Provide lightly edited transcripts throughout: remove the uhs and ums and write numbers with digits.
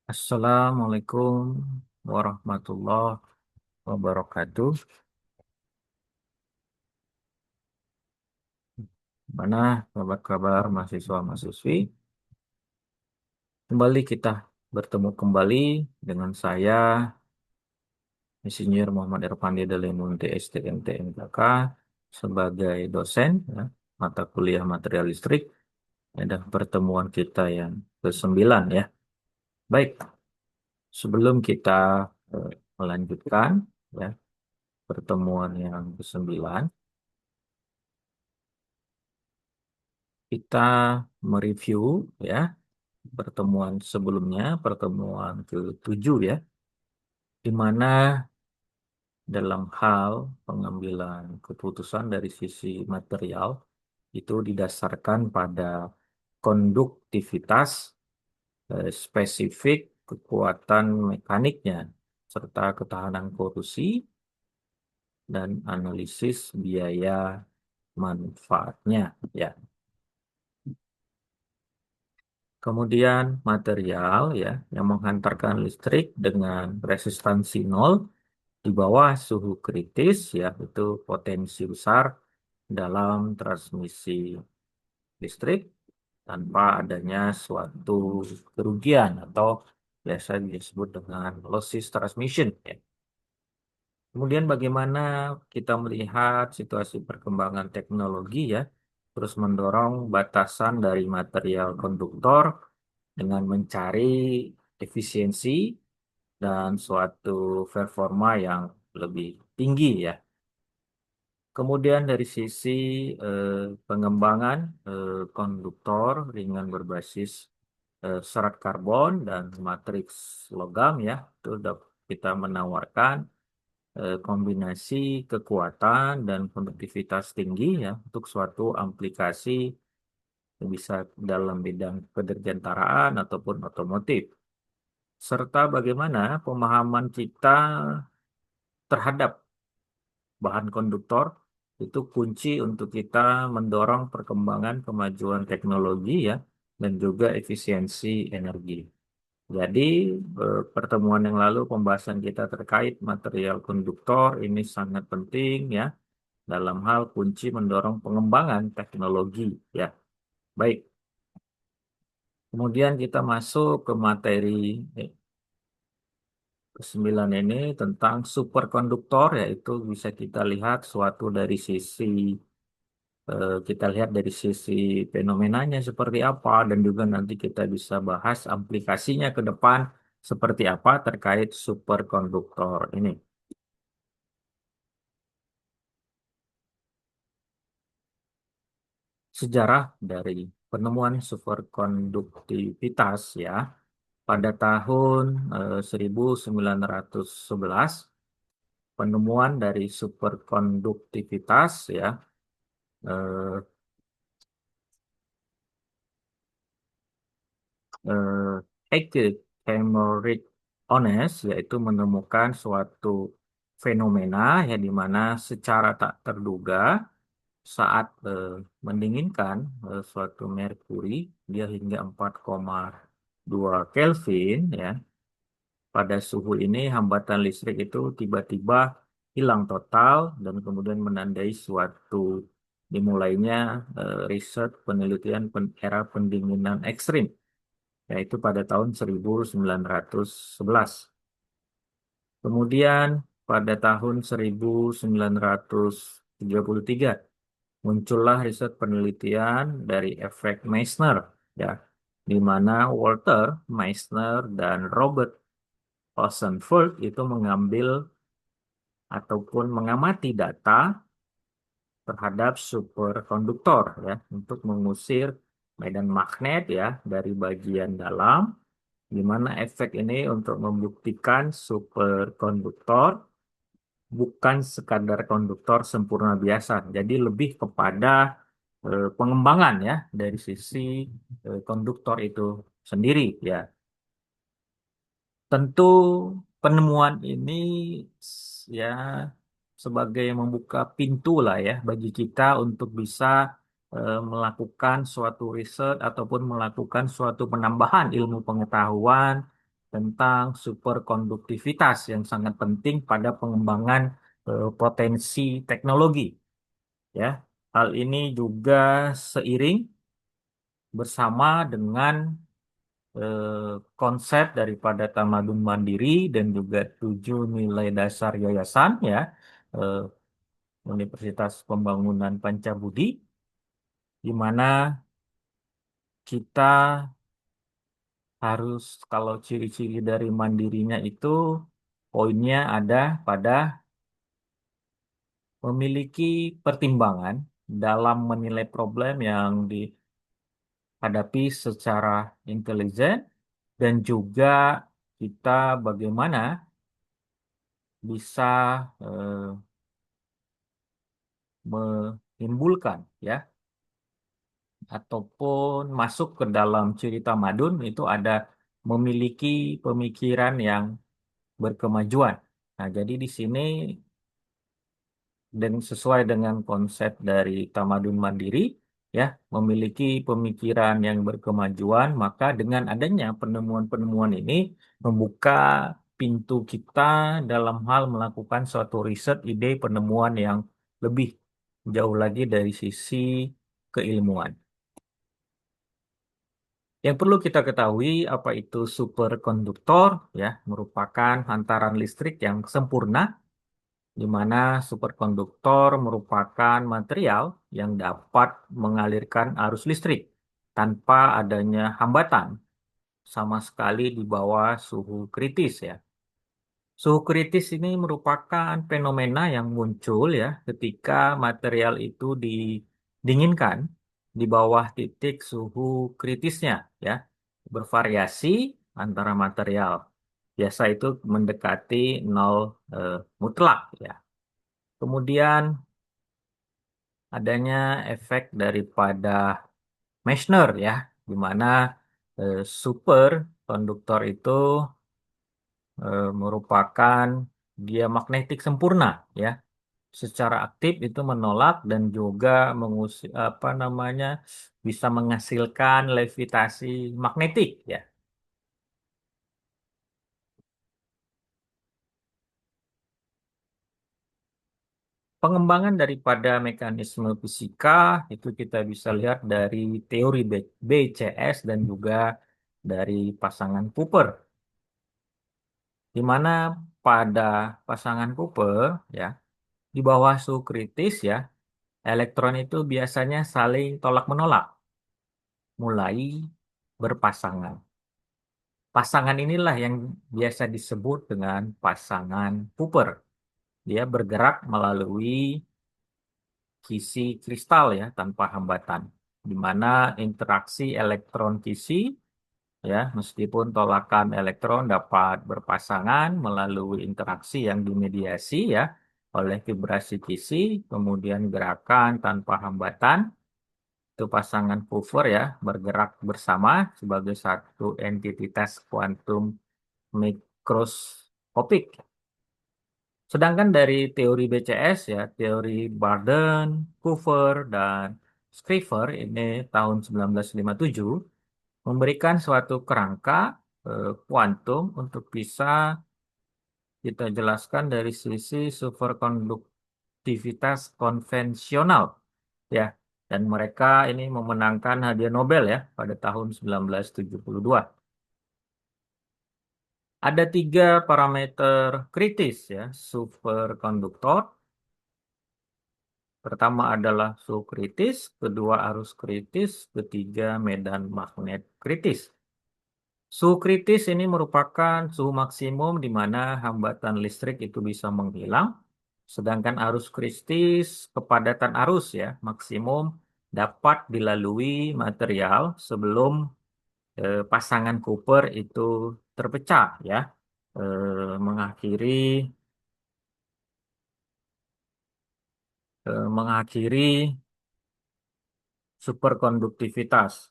Assalamualaikum warahmatullahi wabarakatuh. Mana kabar-kabar mahasiswa-mahasiswi? Kembali kita bertemu kembali dengan saya, Insinyur Muhammad Irfandi Dalimunti STMT MKK sebagai dosen ya, mata kuliah material listrik. Ada pertemuan kita yang ke-9 ya. Baik, sebelum kita melanjutkan ya pertemuan yang ke-9, kita mereview ya pertemuan sebelumnya, pertemuan ke-7 ya, di mana dalam hal pengambilan keputusan dari sisi material itu didasarkan pada konduktivitas, spesifik, kekuatan mekaniknya, serta ketahanan korosi dan analisis biaya manfaatnya ya. Kemudian material ya yang menghantarkan listrik dengan resistansi nol di bawah suhu kritis ya itu potensi besar dalam transmisi listrik tanpa adanya suatu kerugian atau biasa disebut dengan lossless transmission ya. Kemudian bagaimana kita melihat situasi perkembangan teknologi ya terus mendorong batasan dari material konduktor dengan mencari efisiensi dan suatu performa yang lebih tinggi ya. Kemudian dari sisi eh, pengembangan konduktor ringan berbasis serat karbon dan matriks logam ya, itu kita menawarkan kombinasi kekuatan dan konduktivitas tinggi ya untuk suatu aplikasi yang bisa dalam bidang kedirgantaraan ataupun otomotif. Serta bagaimana pemahaman kita terhadap bahan konduktor itu kunci untuk kita mendorong perkembangan kemajuan teknologi ya dan juga efisiensi energi. Jadi pertemuan yang lalu pembahasan kita terkait material konduktor ini sangat penting ya dalam hal kunci mendorong pengembangan teknologi ya. Baik, kemudian kita masuk ke materi eh, ke-9 ini tentang superkonduktor yaitu bisa kita lihat suatu dari sisi kita lihat dari sisi fenomenanya seperti apa dan juga nanti kita bisa bahas aplikasinya ke depan seperti apa terkait superkonduktor ini. Sejarah dari penemuan superkonduktivitas ya pada tahun 1911 penemuan dari superkonduktivitas ya eh, Heike Kamerich Onnes yaitu menemukan suatu fenomena ya di mana secara tak terduga saat mendinginkan suatu merkuri dia hingga 4,2 Kelvin ya pada suhu ini hambatan listrik itu tiba-tiba hilang total dan kemudian menandai suatu dimulainya riset penelitian era pendinginan ekstrim yaitu pada tahun 1911. Kemudian pada tahun 1933 muncullah riset penelitian dari efek Meissner ya di mana Walter Meissner dan Robert Rosenfeld itu mengambil ataupun mengamati data terhadap superkonduktor ya untuk mengusir medan magnet ya dari bagian dalam di mana efek ini untuk membuktikan superkonduktor bukan sekadar konduktor sempurna biasa. Jadi lebih kepada pengembangan ya dari sisi konduktor itu sendiri ya. Tentu penemuan ini ya sebagai membuka pintu lah ya bagi kita untuk bisa melakukan suatu riset ataupun melakukan suatu penambahan ilmu pengetahuan tentang superkonduktivitas yang sangat penting pada pengembangan potensi teknologi. Ya, hal ini juga seiring bersama dengan konsep daripada Tamadun Mandiri dan juga 7 nilai dasar yayasan ya, eh, Universitas Pembangunan Pancabudi, di mana kita harus, kalau ciri-ciri dari mandirinya itu poinnya ada pada memiliki pertimbangan dalam menilai problem yang dihadapi secara intelijen, dan juga kita bagaimana bisa eh, menimbulkan ya, ataupun masuk ke dalam cerita Madun itu ada memiliki pemikiran yang berkemajuan. Nah, jadi di sini dan sesuai dengan konsep dari Tamadun Mandiri ya, memiliki pemikiran yang berkemajuan, maka dengan adanya penemuan-penemuan ini membuka pintu kita dalam hal melakukan suatu riset ide penemuan yang lebih jauh lagi dari sisi keilmuan. Yang perlu kita ketahui apa itu superkonduktor ya, merupakan hantaran listrik yang sempurna, di mana superkonduktor merupakan material yang dapat mengalirkan arus listrik tanpa adanya hambatan sama sekali di bawah suhu kritis ya. Suhu kritis ini merupakan fenomena yang muncul ya ketika material itu didinginkan di bawah titik suhu kritisnya ya. Bervariasi antara material. Biasa itu mendekati nol mutlak ya. Kemudian adanya efek daripada Meissner ya, di mana superkonduktor itu merupakan dia magnetik sempurna ya. Secara aktif itu menolak dan juga apa namanya, bisa menghasilkan levitasi magnetik ya. Pengembangan daripada mekanisme fisika itu kita bisa lihat dari teori BCS dan juga dari pasangan Cooper, di mana pada pasangan Cooper ya, di bawah suhu kritis ya, elektron itu biasanya saling tolak menolak, mulai berpasangan. Pasangan inilah yang biasa disebut dengan pasangan Cooper. Dia bergerak melalui kisi kristal ya, tanpa hambatan, di mana interaksi elektron kisi ya, meskipun tolakan elektron dapat berpasangan melalui interaksi yang dimediasi ya oleh vibrasi kisi, kemudian gerakan tanpa hambatan, itu pasangan Cooper ya, bergerak bersama sebagai satu entitas kuantum mikroskopik. Sedangkan dari teori BCS ya, teori Barden, Cooper, dan Scriver ini tahun 1957 memberikan suatu kerangka kuantum untuk bisa kita jelaskan dari sisi superkonduktivitas konvensional ya. Dan mereka ini memenangkan hadiah Nobel ya pada tahun 1972. Ada 3 parameter kritis ya superkonduktor. Pertama adalah suhu kritis, kedua arus kritis, ketiga medan magnet kritis. Suhu kritis ini merupakan suhu maksimum di mana hambatan listrik itu bisa menghilang, sedangkan arus kritis, kepadatan arus ya, maksimum dapat dilalui material sebelum pasangan Cooper itu terpecah ya, mengakhiri superkonduktivitas.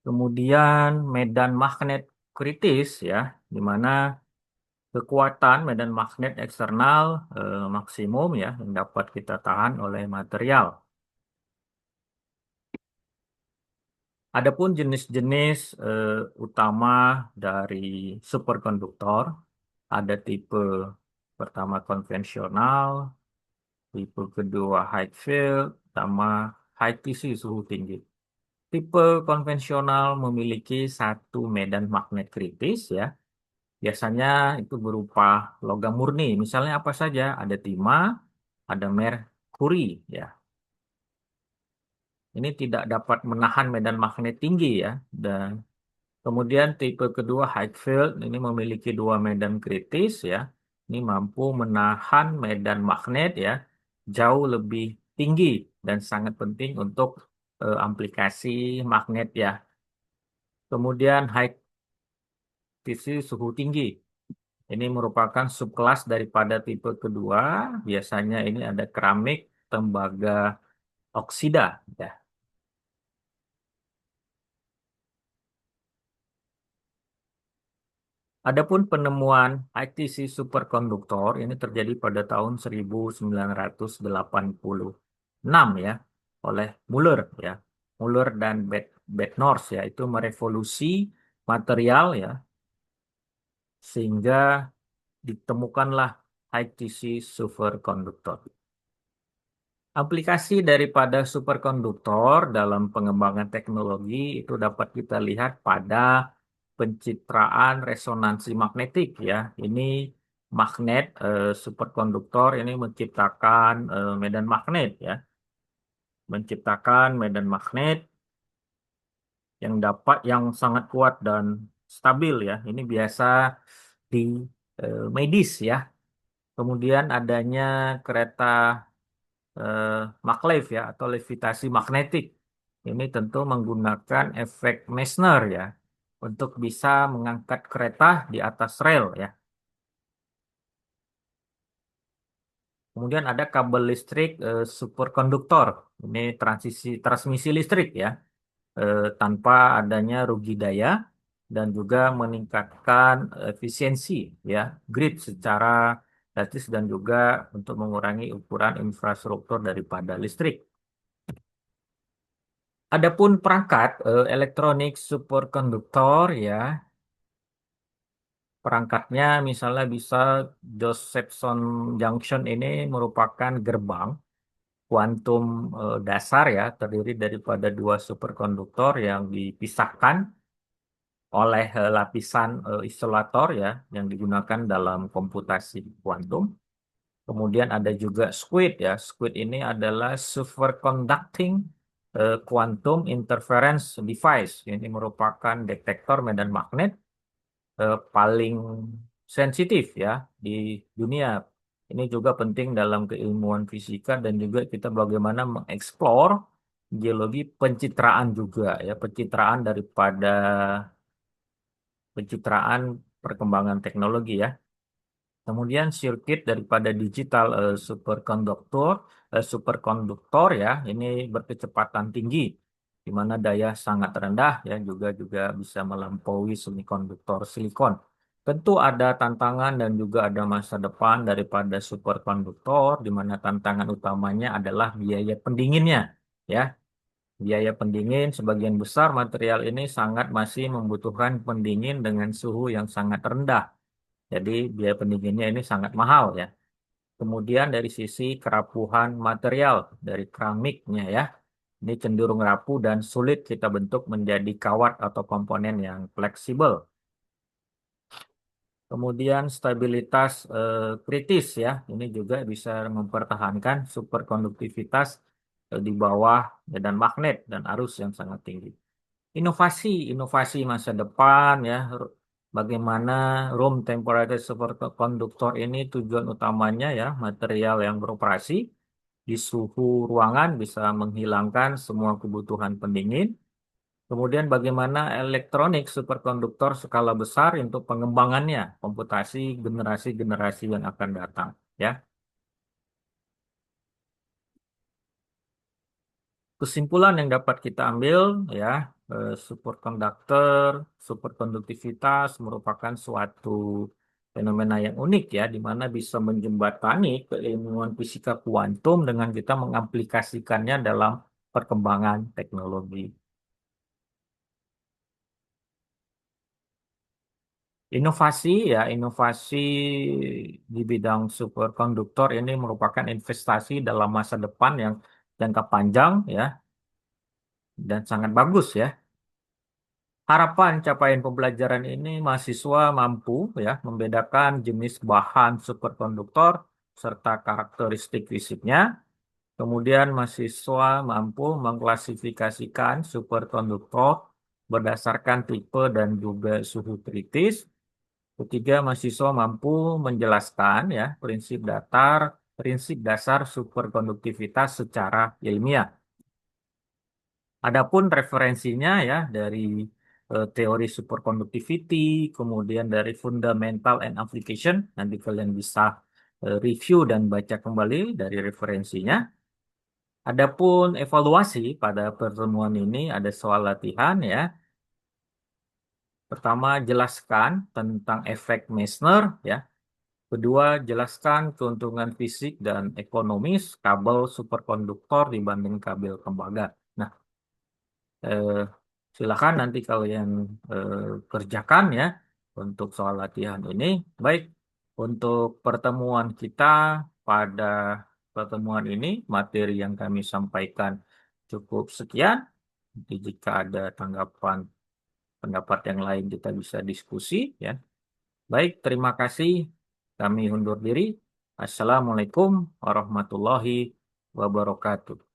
Kemudian medan magnet kritis ya, di mana kekuatan medan magnet eksternal maksimum ya yang dapat kita tahan oleh material. Adapun jenis-jenis utama dari superkonduktor, ada tipe pertama konvensional, tipe kedua high field, sama high TC suhu tinggi. Tipe konvensional memiliki satu medan magnet kritis ya. Biasanya itu berupa logam murni. Misalnya apa saja? Ada timah, ada merkuri ya. Ini tidak dapat menahan medan magnet tinggi ya. Dan kemudian tipe kedua high field ini memiliki dua medan kritis ya. Ini mampu menahan medan magnet ya jauh lebih tinggi dan sangat penting untuk aplikasi magnet ya. Kemudian high TC suhu tinggi. Ini merupakan subkelas daripada tipe kedua. Biasanya ini ada keramik, tembaga, oksida ya. Adapun penemuan ITC superkonduktor ini terjadi pada tahun 1986 ya oleh Muller ya. Muller dan Bednorz ya itu merevolusi material ya sehingga ditemukanlah ITC superkonduktor. Aplikasi daripada superkonduktor dalam pengembangan teknologi itu dapat kita lihat pada pencitraan resonansi magnetik ya. Ini magnet superkonduktor ini menciptakan medan magnet ya, menciptakan medan magnet yang sangat kuat dan stabil ya. Ini biasa di medis ya. Kemudian adanya kereta maglev ya atau levitasi magnetik. Ini tentu menggunakan efek Meissner ya untuk bisa mengangkat kereta di atas rel ya. Kemudian ada kabel listrik superkonduktor. Ini transmisi listrik ya tanpa adanya rugi daya dan juga meningkatkan efisiensi ya grid secara gratis dan juga untuk mengurangi ukuran infrastruktur daripada listrik. Adapun perangkat elektronik superkonduktor ya, perangkatnya misalnya bisa Josephson Junction ini merupakan gerbang kuantum dasar ya, terdiri daripada dua superkonduktor yang dipisahkan oleh lapisan isolator ya, yang digunakan dalam komputasi kuantum. Kemudian ada juga SQUID ya. SQUID ini adalah superconducting quantum interference device. Ini merupakan detektor medan magnet paling sensitif ya di dunia. Ini juga penting dalam keilmuan fisika dan juga kita bagaimana mengeksplor geologi pencitraan juga ya, pencitraan perkembangan teknologi ya. Kemudian sirkuit daripada digital superkonduktor ya, ini berkecepatan tinggi, di mana daya sangat rendah ya, juga bisa melampaui semikonduktor silikon. Tentu ada tantangan dan juga ada masa depan daripada superkonduktor, di mana tantangan utamanya adalah biaya pendinginnya ya. Biaya pendingin sebagian besar material ini sangat masih membutuhkan pendingin dengan suhu yang sangat rendah. Jadi biaya pendinginnya ini sangat mahal ya. Kemudian dari sisi kerapuhan material dari keramiknya ya. Ini cenderung rapuh dan sulit kita bentuk menjadi kawat atau komponen yang fleksibel. Kemudian stabilitas kritis ya. Ini juga bisa mempertahankan superkonduktivitas di bawah medan magnet dan arus yang sangat tinggi. Inovasi masa depan ya. Bagaimana room temperature superconductor ini tujuan utamanya ya material yang beroperasi di suhu ruangan bisa menghilangkan semua kebutuhan pendingin. Kemudian bagaimana elektronik superkonduktor skala besar untuk pengembangannya, komputasi generasi-generasi yang akan datang ya. Kesimpulan yang dapat kita ambil ya, superkonduktor, superkonduktivitas merupakan suatu fenomena yang unik ya, di mana bisa menjembatani keilmuan fisika kuantum dengan kita mengaplikasikannya dalam perkembangan teknologi. Inovasi ya, inovasi di bidang superkonduktor ini merupakan investasi dalam masa depan yang jangka panjang ya dan sangat bagus ya. Harapan capaian pembelajaran ini mahasiswa mampu ya membedakan jenis bahan superkonduktor serta karakteristik fisiknya. Kemudian mahasiswa mampu mengklasifikasikan superkonduktor berdasarkan tipe dan juga suhu kritis. Ketiga, mahasiswa mampu menjelaskan ya prinsip dasar superkonduktivitas secara ilmiah. Adapun referensinya ya dari teori superconductivity, kemudian dari fundamental and application, nanti kalian bisa review dan baca kembali dari referensinya. Adapun evaluasi pada pertemuan ini ada soal latihan ya. Pertama, jelaskan tentang efek Meissner ya. Kedua, jelaskan keuntungan fisik dan ekonomis kabel superkonduktor dibanding kabel tembaga. Nah, eh, silakan nanti kalian eh, kerjakan ya untuk soal latihan ini. Baik, untuk pertemuan kita pada pertemuan ini, materi yang kami sampaikan cukup sekian. Nanti jika ada tanggapan pendapat yang lain kita bisa diskusi ya. Baik, terima kasih. Kami undur diri. Assalamualaikum warahmatullahi wabarakatuh.